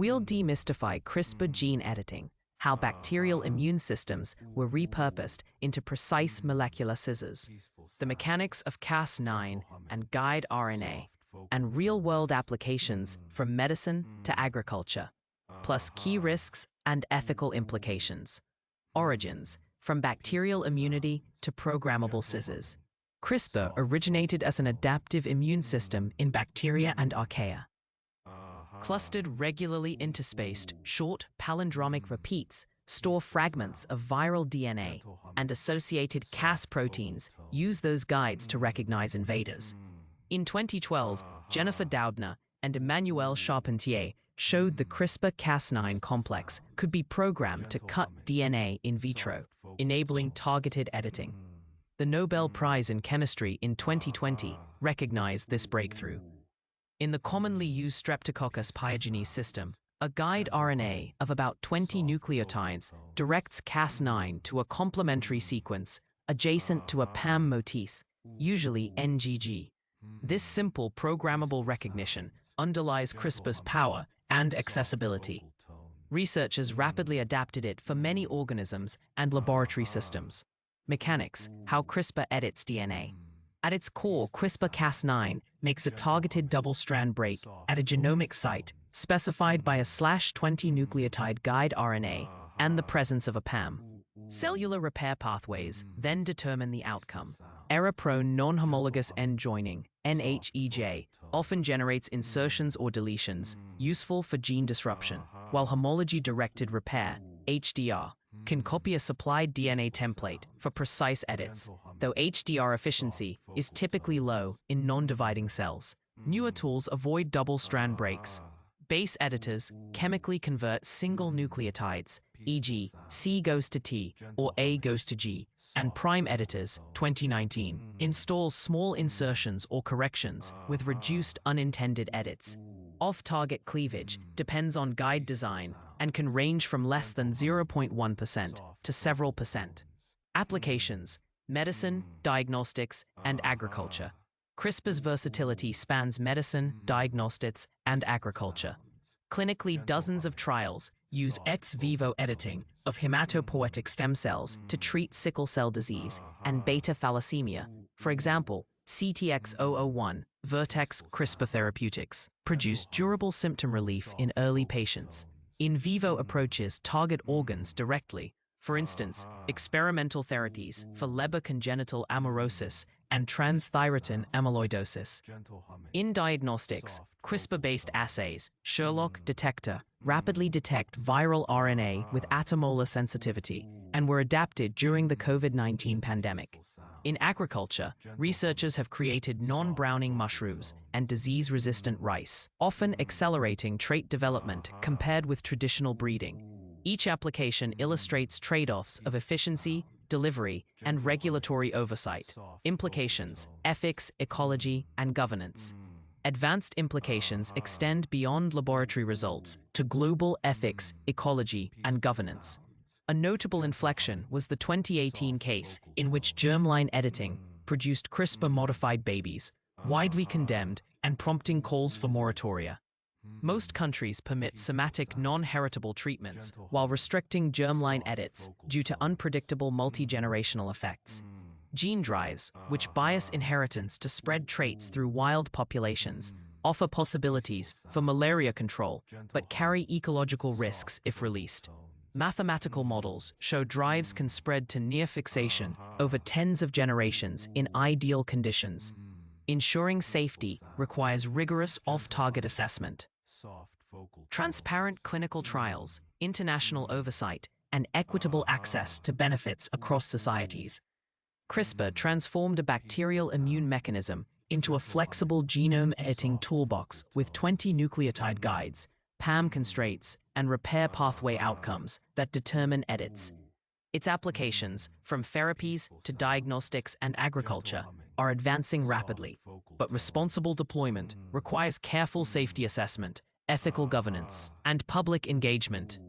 We'll demystify CRISPR gene editing, how bacterial immune systems were repurposed into precise molecular scissors, the mechanics of Cas9 and guide RNA, and real-world applications from medicine to agriculture, plus key risks and ethical implications. Origins, from bacterial immunity to programmable scissors. CRISPR originated as an adaptive immune system in bacteria and archaea. Clustered regularly interspaced, short palindromic repeats store fragments of viral DNA, and associated Cas proteins use those guides to recognize invaders. In 2012, Jennifer Doudna and Emmanuel Charpentier showed the CRISPR-Cas9 complex could be programmed to cut DNA in vitro, enabling targeted editing. The Nobel Prize in Chemistry in 2020 recognized this breakthrough. In the commonly used Streptococcus pyogenes system, a guide RNA of about 20 nucleotides directs Cas9 to a complementary sequence adjacent to a PAM motif, usually NGG. This simple programmable recognition underlies CRISPR's power and accessibility. Researchers rapidly adapted it for many organisms and laboratory systems. Mechanics, how CRISPR edits DNA. At its core, CRISPR-Cas9 makes a targeted double-strand break at a genomic site specified by a /20 nucleotide guide RNA and the presence of a PAM. Cellular repair pathways then determine the outcome. Error-prone non-homologous end joining, NHEJ, often generates insertions or deletions, useful for gene disruption, while homology-directed repair, HDR, can copy a supplied DNA template for precise edits, though HDR efficiency is typically low in non-dividing cells. Newer tools avoid double-strand breaks. Base editors chemically convert single nucleotides, e.g., C goes to T or A goes to G, and Prime Editors, 2019, installs small insertions or corrections with reduced unintended edits. Off-target cleavage depends on guide design and can range from less than 0.1% to several percent. Applications: medicine, diagnostics, and agriculture. CRISPR's versatility spans medicine, diagnostics, and agriculture. Clinically, dozens of trials use ex vivo editing of hematopoietic stem cells to treat sickle cell disease and beta thalassemia. For example, CTX-001, Vertex CRISPR Therapeutics, produced durable symptom relief in early patients. In vivo approaches target organs directly. For instance, experimental therapies for Leber congenital amaurosis and transthyretin amyloidosis. In diagnostics, CRISPR-based assays, Sherlock Detector, rapidly detect viral RNA with attomolar sensitivity and were adapted during the COVID-19 pandemic. In agriculture, researchers have created non-browning mushrooms and disease-resistant rice, often accelerating trait development compared with traditional breeding. Each application illustrates trade-offs of efficiency, delivery, and regulatory oversight. Implications: ethics, ecology, and governance. Advanced implications extend beyond laboratory results to global ethics, ecology, and governance. A notable inflection was the 2018 case in which germline editing produced CRISPR-modified babies, widely condemned and prompting calls for moratoria. Most countries permit somatic non-heritable treatments while restricting germline edits due to unpredictable multi-generational effects. Gene drives, which bias inheritance to spread traits through wild populations, offer possibilities for malaria control, but carry ecological risks if released. Mathematical models show drives can spread to near fixation over tens of generations in ideal conditions. Ensuring safety requires rigorous off-target assessment. Transparent clinical trials, international oversight, and equitable access to benefits across societies. CRISPR transformed a bacterial immune mechanism into a flexible genome editing toolbox with 20 nucleotide guides, PAM constraints, and repair pathway outcomes that determine edits. Its applications, from therapies to diagnostics and agriculture, are advancing rapidly, but responsible deployment requires careful safety assessment, ethical governance, and public engagement.